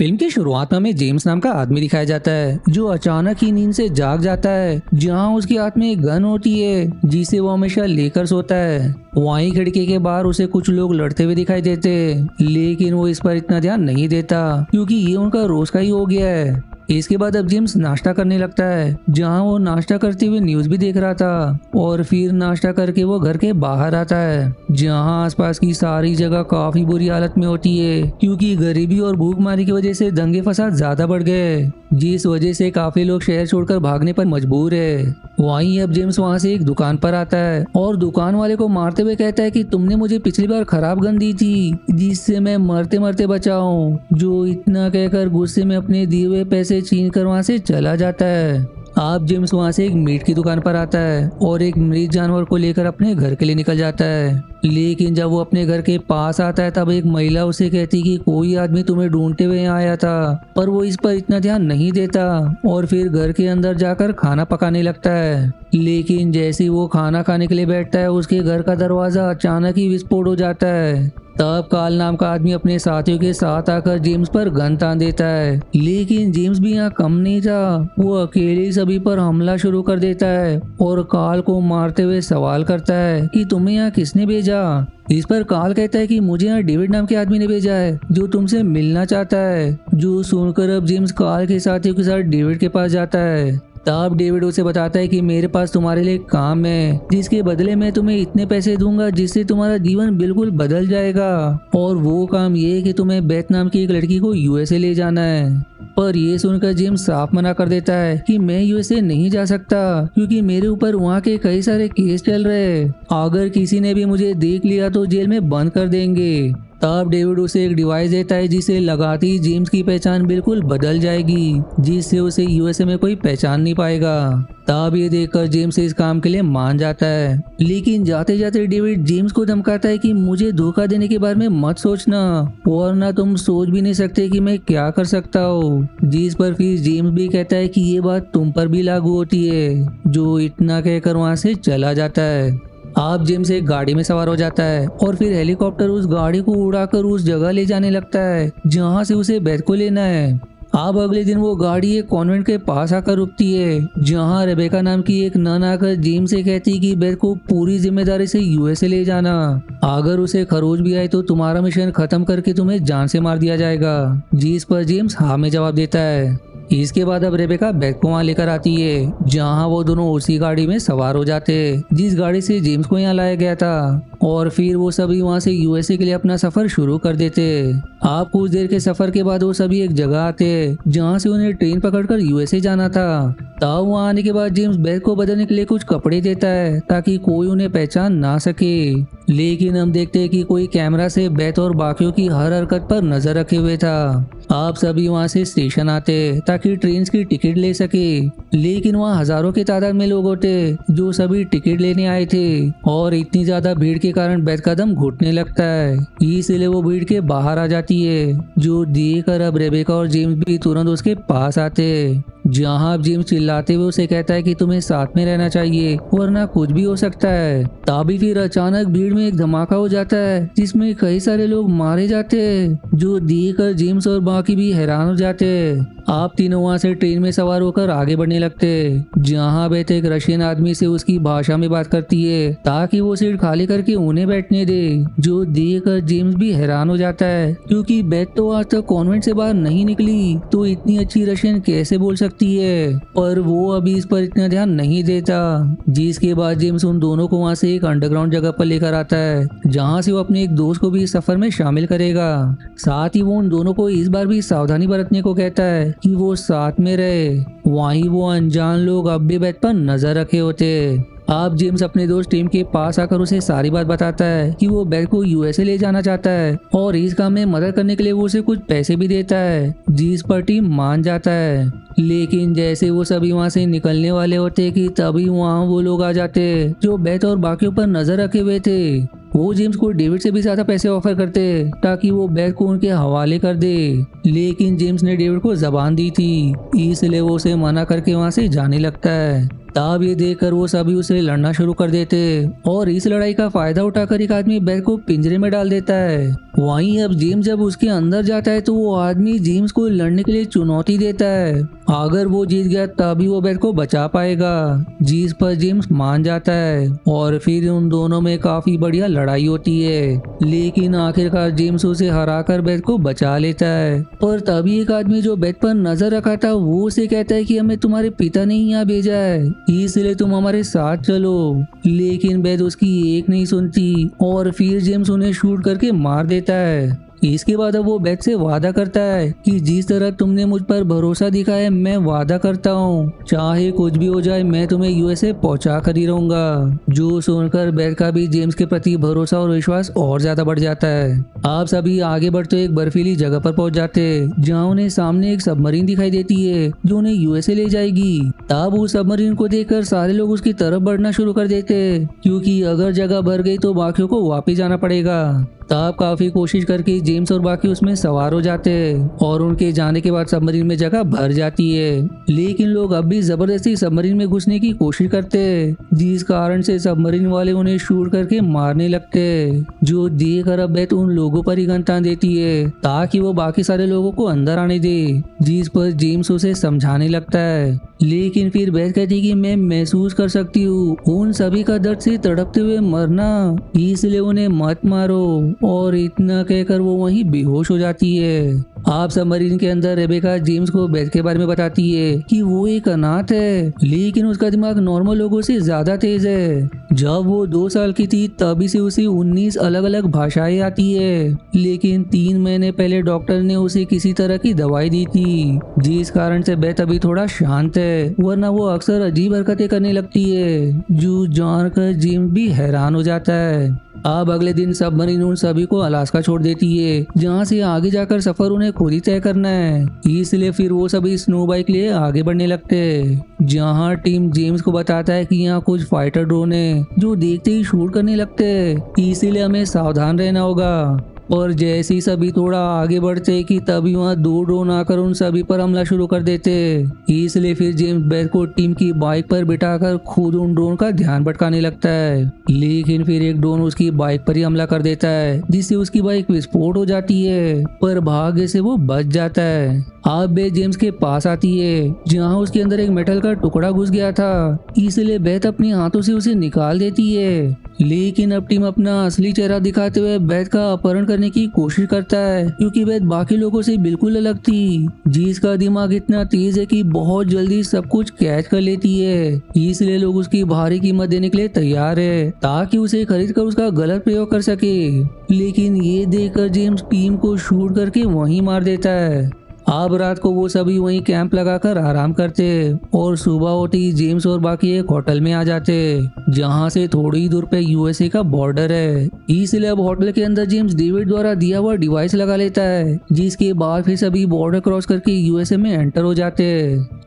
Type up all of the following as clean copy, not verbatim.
Film की शुरुआत में हमें जेम्स नाम का आदमी दिखाया जाता है जो अचानक ही नींद से जाग जाता है, जहां उसके हाथ में एक गन होती है जिसे वो हमेशा लेकर सोता है। वहीं खिड़की के बाहर उसे कुछ लोग लड़ते हुए दिखाई देते, लेकिन वो इस पर इतना ध्यान नहीं देता क्योंकि ये उनका रोज का ही हो गया है। इसके बाद अब जेम्स नाश्ता करने लगता है, जहां वो नाश्ता करते हुए न्यूज भी देख रहा था। और फिर नाश्ता करके वो घर के बाहर आता है, जहां आसपास की सारी जगह काफी बुरी हालत में होती है क्योंकि गरीबी और भूखमरी की वजह से दंगे फसाद ज्यादा बढ़ गए, जिस वजह से काफी लोग शहर छोड़कर भागने पर मजबूर है। वहीं अब जेम्स वहां से एक दुकान पर आता है और दुकान वाले को मारते हुए कहता है कि तुमने मुझे पिछली बार खराब गन दी थी जिससे मैं मरते मरते बचा हूँ। जो इतना कहकर गुस्से में अपने दिए हुए पैसे छीन कर वहां से चला जाता है। आप जेम्स वहां से एक मीट की दुकान पर आता है और एक मृत जानवर को लेकर अपने घर के लिए निकल जाता है। लेकिन जब वो अपने घर के पास आता है तब एक महिला उसे कहती कि कोई आदमी तुम्हें ढूंढते हुए यहाँ आया था, पर वो इस पर इतना ध्यान नहीं देता और फिर घर के अंदर जाकर खाना पकाने लगता है। लेकिन जैसे ही वो खाना खाने के लिए बैठता है उसके घर का दरवाजा अचानक ही विस्फोट हो जाता है। तब काल नाम का आदमी अपने साथियों के साथ आकर जेम्स पर गन तान देता है, लेकिन जेम्स भी यहाँ कम नहीं था। वो अकेले सभी पर हमला शुरू कर देता है और काल को मारते हुए सवाल करता है कि तुम्हें यहाँ किसने भेजा। इस पर काल कहता है कि मुझे यहाँ डेविड नाम के आदमी ने भेजा है जो तुमसे मिलना चाहता है। जो सुनकर अब जेम्स काल के साथियों के साथ डेविड के पास जाता है। तब डेविड उसे बताता है कि मेरे पास तुम्हारे लिए काम है जिसके बदले मैं तुम्हें इतने पैसे दूंगा जिससे तुम्हारा जीवन बिल्कुल बदल जाएगा। और वो काम ये है कि तुम्हें बेथ नाम की एक लड़की को यूएसए ले जाना है। पर ये सुनकर जेम्स साफ मना कर देता है कि मैं यूएसए नहीं जा सकता क्योंकि मेरे ऊपर वहाँ के कई सारे केस चल रहे हैं। अगर किसी ने भी मुझे देख लिया तो जेल में बंद कर देंगे। तब डेविड उसे एक डिवाइस देता है जिसे लगाते ही जेम्स की पहचान बिल्कुल बदल जाएगी, जिससे उसे यूएसए में कोई पहचान नहीं पाएगा। तब ये देखकर जेम्स इस काम के लिए मान जाता है, लेकिन जाते जाते डेविड जेम्स को धमकाता है कि मुझे धोखा देने के बारे में मत सोचना वरना तुम सोच भी नहीं सकते कि मैं क्या कर सकता हूँ। जिस पर फिर जेम्स भी कहता है कि ये बात तुम पर भी लागू होती है। जो इतना कहकर वहाँ से चला जाता है। आप जेम्स एक गाड़ी में सवार हो जाता है और फिर हेलीकॉप्टर उस गाड़ी को उड़ाकर उस जगह ले जाने लगता है जहां से उसे बेथ को लेना है। अब अगले दिन वो गाड़ी एक कॉन्वेंट के पास आकर रुकती है, जहां रेबेका नाम की एक नन आकर जेम्स से कहती कि बेथ को पूरी जिम्मेदारी से यूएसए ले जाना। अगर उसे खरोच भी आए तो तुम्हारा मिशन खत्म करके तुम्हें जान से मार दिया जाएगा। जिस पर जेम्स हाँ में जवाब देता है। इसके बाद अब रेबेका बेथ को वहाँ लेकर आती है, जहां वो दोनों उसी गाड़ी में सवार हो जाते जिस गाड़ी से जेम्स को यहाँ लाया गया था। और फिर वो सभी वहाँ से यूएसए के लिए अपना सफर शुरू कर देते। आप कुछ देर के सफर के बाद वो सभी एक जगह आते जहाँ से उन्हें ट्रेन पकड़कर यूएसए जाना था। तब वहाँ आने के बाद जेम्स बेथ को बदलने के लिए कुछ कपड़े देता है ताकि कोई उन्हें पहचान ना सके। लेकिन हम देखते हैं कि कोई कैमरा से बेथ और बाकियों की हर हरकत पर नजर रखे हुए था। आप सभी वहाँ से स्टेशन आते ताकि ट्रेन की टिकट ले सके, लेकिन वहाँ हजारों की तादाद में लोग होते जो सभी टिकट लेने आए थे और इतनी ज्यादा भीड़ के कारण बेथ का दम घुटने लगता है। इसलिए वो भीड़ के बाहर आ जाती है, जो देखकर अब रेबेका और जेम्स भी तुरंत उसके पास आते, जहां अब जेम्स चिल्लाते हुए उसे कहता है कि तुम्हें साथ में रहना चाहिए वरना कुछ भी हो सकता है। तभी फिर अचानक भीड़ में एक धमाका हो जाता है जिसमें कई सारे लोग मारे जाते हैं, जो देखकर जेम्स और बाकी भी हैरान हो जाते हैं। आप तीनों वहां से ट्रेन में सवार होकर आगे बढ़ने लगते, जहां बेथ एक रशियन आदमी से उसकी भाषा में बात करती है ताकि वो सीट खाली करके उन्हें बैठने दे। जो देखकर जेम्स भी हैरान हो जाता है क्योंकि बेथ तो आज तक कॉन्वेंट से बाहर नहीं निकली, तो इतनी अच्छी रशियन कैसे बोल सकती है। पर वो अभी इस पर इतना ध्यान नहीं देता। जिसके बाद जेम्स उन दोनों को वहां से एक अंडरग्राउंड जगह पर लेकर आता है, जहां से वो अपने एक दोस्त को भी इस सफर में शामिल करेगा। साथ ही वो उन दोनों को इस बार भी सावधानी बरतने को कहता है कि वो साथ में रहे। वहीं वो अनजान लोग अब भी बेथ पर नजर रखे होते। अब जेम्स अपने दोस्त टीम के पास आकर उसे सारी बात बताता है कि वो बेथ को यूएसए ले जाना चाहता है और इस काम में मदद करने के लिए वो उसे कुछ पैसे भी देता है, जिस पर टीम मान जाता है। लेकिन जैसे वो सभी वहाँ से निकलने वाले होते कि तभी वहाँ वो लोग आ जाते जो बेथ और बाकियों पर नजर रखे हुए थे। वो जेम्स को डेविड से भी ज्यादा पैसे ऑफर करते ताकि वो बेथ को उनके हवाले कर दे, लेकिन जेम्स ने डेविड को जबान दी थी, इसलिए वो उसे मना करके वहां से जाने लगता है। तब ये देखकर वो सभी उसे लड़ना शुरू कर देते और इस लड़ाई का फायदा उठाकर एक आदमी बेथ को पिंजरे में डाल देता है। वहीं अब जेम्स जब उसके अंदर जाता है तो वो आदमी जेम्स को लड़ने के लिए चुनौती देता है, अगर वो जीत गया तभी वो बेथ को बचा पाएगा, जिस पर जेम्स मान जाता है और फिर उन दोनों में काफी बढ़िया लड़ाई होती है, लेकिन आखिरकार जेम्स उसे हराकर बेथ को बचा लेता है। पर तभी एक आदमी जो बेथ पर नजर रखा था वो उसे कहता है कि हमें तुम्हारे पिता ने यहाँ भेजा है, इसलिए तुम हमारे साथ चलो, लेकिन बेथ उसकी एक नहीं सुनती और फिर जेम्स उन्हें शूट करके मार देता है। इसके बाद अब वो बेथ से वादा करता है कि जिस तरह तुमने मुझ पर भरोसा दिखाया मैं वादा करता हूँ चाहे कुछ भी हो जाए मैं तुम्हें यूएसए पहुंचा कर ही रहूंगा। जो सुनकर बेथ का भी जेम्स के प्रति भरोसा और विश्वास और ज्यादा बढ़ जाता है। आप सभी आगे बढ़ते एक बर्फीली जगह पर पहुंच जाते जहाँ उन्हें सामने एक सबमरीन दिखाई देती है जो उन्हें यूएसए ले जाएगी। तब उस सबमरीन को देखकर सारे लोग उसकी तरफ बढ़ना शुरू कर देते क्योंकि अगर जगह भर गई तो बाकियों को वापिस जाना पड़ेगा। तब काफी कोशिश करके जेम्स और बाकी उसमें सवार हो जाते हैं और उनके जाने के बाद सबमरीन में जगह भर जाती है, लेकिन लोग अब भी जबरदस्ती सबमरीन में घुसने की कोशिश करते हैं जिस कारण से सबमरीन वाले उन्हें शूट करके मारने लगते हैं, जो देखकर अब बेथ उन लोगों पर ही गन तान देती है ताकि वो बाकी सारे लोगों को अंदर आने दे, जिस पर जेम्स उसे समझाने लगता है, लेकिन फिर बेथ कहती है कि मैं महसूस कर सकती हूँ उन सभी का दर्द से तड़पते हुए मरना, इसलिए उन्हें मत मारो, और इतना कहकर वो वहीं बेहोश हो जाती है। आप सबमरीन के अंदर रेबेका जेम्स को बेथ के बारे में बताती है कि वो एक अनाथ है लेकिन उसका दिमाग नॉर्मल लोगों से ज्यादा तेज है। जब वो 2 साल की थी तभी से उसे 19 अलग अलग भाषाएं आती है, लेकिन 3 महीने पहले डॉक्टर ने उसे किसी तरह की दवाई दी थी जिस कारण से बेथ अभी थोड़ा शांत है, वरना वो अक्सर अजीब हरकतें करने लगती है, जो जानकर जेम्स भी हैरान हो जाता है। अब अगले दिन सबमरीन उन सभी को अलास्का छोड़ देती है जहाँ से आगे जाकर सफर उन्हें खुद ही तय करना है, इसलिए फिर वो सभी स्नो बाइक लिए आगे बढ़ने लगते हैं जहाँ टीम जेम्स को बताता है कि यहाँ कुछ फाइटर ड्रोन है जो देखते ही शूट करने लगते हैं, इसीलिए हमें सावधान रहना होगा। और जैसे ही सभी थोड़ा आगे बढ़ते कि तभी वहाँ 2 ड्रोन आकर उन सभी पर हमला शुरू कर देते, इसलिए फिर जेम्स बेथ को टीम की बाइक पर बिठाकर खुद उन ड्रोन का ध्यान भटकाने लगता है, लेकिन फिर एक ड्रोन उसकी बाइक पर ही हमला कर देता है जिससे उसकी बाइक विस्फोट हो जाती है, पर भाग्य से वो बच जाता है। अब बेथ जेम्स के पास आती है जहाँ उसके अंदर एक मेटल का टुकड़ा घुस गया था, इसलिए बेथ अपने हाथों से उसे निकाल देती है, लेकिन अब टीम अपना असली चेहरा दिखाते हुए बेथ का अपहरण करने की कोशिश करता है क्योंकि बेथ बाकी लोगों से बिल्कुल अलग थी, जिसका दिमाग इतना तेज है कि बहुत जल्दी सब कुछ कैच कर लेती है, इसलिए लोग उसकी भारी कीमत देने के लिए तैयार है ताकि उसे खरीद कर उसका गलत प्रयोग कर सके, लेकिन ये देखकर जेम्स टीम को शूट करके वहीं मार देता है। अब रात को वो सभी वहीं कैंप लगाकर आराम करते और सुबह होते ही जेम्स और बाकी एक होटल में आ जाते जहां से थोड़ी दूर पे यूएसए का बॉर्डर है, इसलिए अब होटल के अंदर जेम्स डेविड द्वारा दिया हुआ डिवाइस लगा लेता है जिसके बाद फिर सभी बॉर्डर क्रॉस करके यूएसए में एंटर हो जाते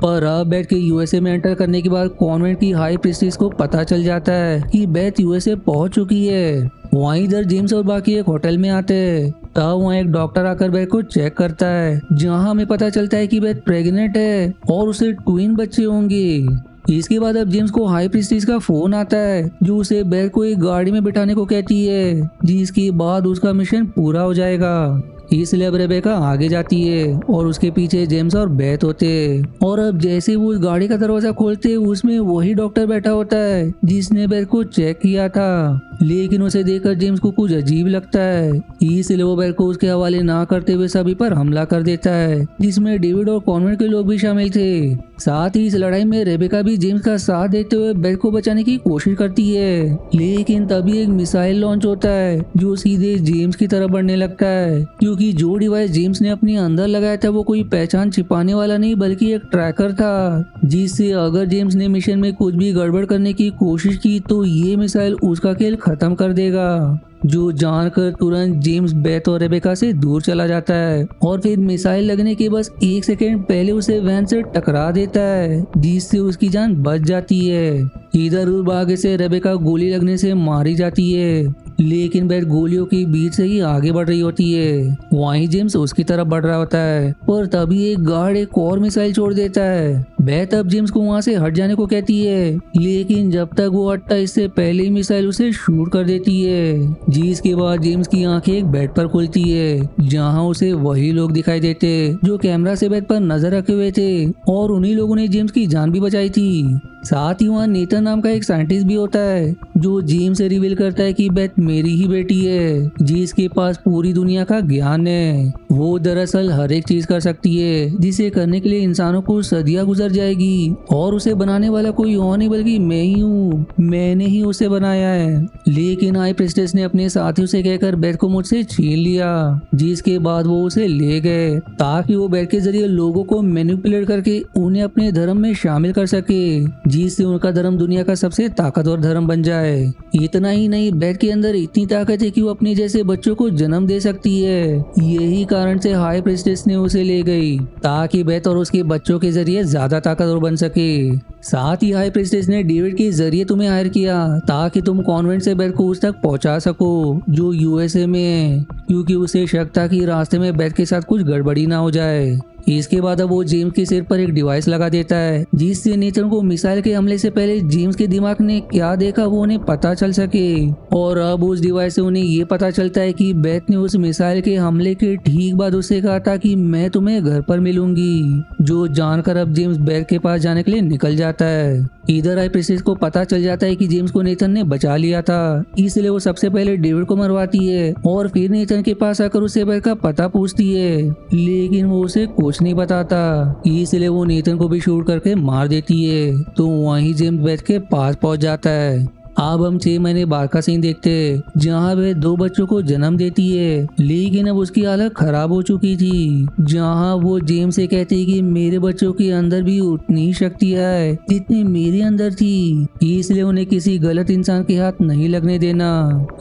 पर अब बेथ के यूएसए में एंटर करने के बाद कॉन्वेंट की हाई प्रीस्टेस को पता चल जाता है कि बेथ यूएसए पहुंच चुकी है। वहीं इधर जेम्स और बाकी एक होटल में आते हैं, तब वहाँ एक डॉक्टर आकर बेथ को चेक करता है जहाँ हमें पता चलता है कि बेथ प्रेग्नेंट है और उसे ट्विन बच्चे होंगे। इसके बाद अब जेम्स को हाई प्रीस्टेस का फोन आता है जो उसे बेथ को एक गाड़ी में बिठाने को कहती है जिसके बाद उसका मिशन पूरा हो जाएगा, इसलिए अब रेबेका आगे जाती है और उसके पीछे जेम्स और बेथ होते और अब जैसे वो उस गाड़ी का दरवाजा खोलते उसमें वही डॉक्टर बैठा होता है जिसने बेथ को चेक किया था, लेकिन उसे देखकर जेम्स को कुछ अजीब लगता है, इसलिए वो बेथ को उसके हवाले ना करते हुए सभी पर हमला कर देता है जिसमें डेविड और कॉन्वेंट के लोग भी शामिल थे। साथ ही इस लड़ाई में रेबेका भी जेम्स का साथ देते हुए बेथ को बचाने की कोशिश करती है, लेकिन तभी एक मिसाइल लॉन्च होता है जो सीधे जेम्स की तरफ बढ़ने लगता है क्योंकि जो डिवाइस जेम्स ने अपने अंदर लगाया था वो कोई पहचान छिपाने वाला नहीं बल्कि एक ट्रैकर था, जिससे अगर जेम्स ने मिशन में कुछ भी गड़बड़ करने की कोशिश की तो ये मिसाइल उसका खेल खत्म कर देगा, जो जानकर तुरंत जेम्स बेथ और रेबेका से दूर चला जाता है और फिर मिसाइल लगने के बस 1 सेकेंड पहले उसे वैन से टकरा देता है जिससे उसकी जान बच जाती है। इधर उस भागे से रेबेका गोली लगने से मारी जाती है लेकिन बेथ गोलियों के बीच से ही आगे बढ़ रही होती है। वहीं जेम्स उसकी तरफ बढ़ रहा होता है, पर तभी एक गार्ड एक और मिसाइल छोड़ देता है। बेथ अब जेम्स को वहां से हट जाने को कहती है, लेकिन जब तक वो हटता इससे पहले ही मिसाइल उसे शूट कर देती है, जिसके बाद जेम्स की आंखें एक बेड पर खुलती है, जहां उसे वही लोग दिखाई देते जो कैमरा से बेड पर नजर रखे हुए थे, और उन्हीं लोगों ने जेम्स की जान भी बचाई थी। साथ ही वहाँ नेथन नाम का एक साइंटिस्ट भी होता है, जो जेम्स से रिवील करता है कि बेथ मेरी ही बेटी है, जिसके पास पूरी दुनिया का ज्ञान है। वो दरअसल हर एक चीज कर सकती है, जिसे करने के लिए इंसानों को सदियां गुजर जाएगी, और उसे बनाने वाला कोई और नहीं बल्कि मैं ही हूँ। मैंने ही उसे बनाया है। लेकिन हाई प्रीस्टेस ने अपने साथियों से कहकर बेथ को मुझसे छीन लिया, जिसके बाद वो उसे ले गए ताकि वो बेथ के जरिए लोगों को मैनिपुलेट करके उन्हें अपने धर्म में शामिल कर सके, जिससे उनका धर्म दुनिया का सबसे ताकतवर धर्म बन जाए। इतना ही नहीं, बेथ के अंदर इतनी ताकत है कि वो अपने जैसे बच्चों को जन्म दे सकती है। यही कारण से हाई प्रीस्टेस ने उसे ले गई ताकि बेथ और उसके बच्चों के जरिए ज्यादा ताकतवर बन सके। साथ ही हाई प्रीस्टेस ने डेविड के जरिए तुम्हें हायर किया ताकि तुम कॉन्वेंट से बेथ को उस तक पहुंचा सको जो यूएसए में है, क्योंकि उसे शक था कि रास्ते में बेथ के साथ कुछ गड़बड़ी ना हो जाए। इसके बाद अब वो जेम्स के सिर पर एक डिवाइस लगा देता है, जिससे नेथन को मिसाइल के हमले से पहले जेम्स के दिमाग ने क्या देखा वो उन्हें पता चल सके। और अब उस डिवाइस से उन्हें ये पता चलता है कि बेथ ने उस मिसाइल के हमले के ठीक बाद उससे कहा था कि मैं तुम्हें घर पर मिलूंगी, जो जानकर अब जेम्स बेथ के पास जाने के लिए निकल जाता है। इधर हाई प्रीस्टेस को पता चल जाता है कि जेम्स को नेथन ने बचा लिया था, इसलिए वो सबसे पहले डेविड को मरवाती है और फिर नेथन के पास आकर उसे बेथ का पता पूछती है, लेकिन वो उसे कुछ नहीं बताता, इसलिए वो नेथन को भी शूट करके मार देती है। तो वहीं जेम्स बेथ के पास पहुंच जाता है। अब हम 6 महीने बाद का सीन देखते हैं, जहाँ वह 2 बच्चों को जन्म देती है, लेकिन अब उसकी हालत खराब हो चुकी थी। जहाँ वो जेम्स से कहती है कि मेरे बच्चों के अंदर भी उतनी ही शक्तियाँ है जितनी मेरे अंदर थी, इसलिए उन्हें किसी गलत इंसान के हाथ नहीं लगने देना।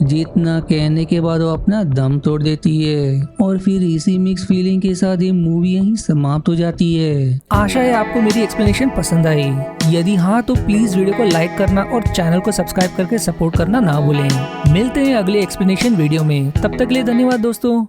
जितना कहने के बाद वो अपना दम तोड़ देती है, और फिर इसी मिक्स फीलिंग के साथ ये मूवी यहीं समाप्त हो जाती है। आशा है आपको मेरी एक्सप्लेनेशन पसंद आई। यदि हाँ तो प्लीज वीडियो को लाइक करना और चैनल को सब्सक्राइब करके सपोर्ट करना ना भूलें। मिलते हैं अगले एक्सप्लेनेशन वीडियो में, तब तक के लिए धन्यवाद दोस्तों।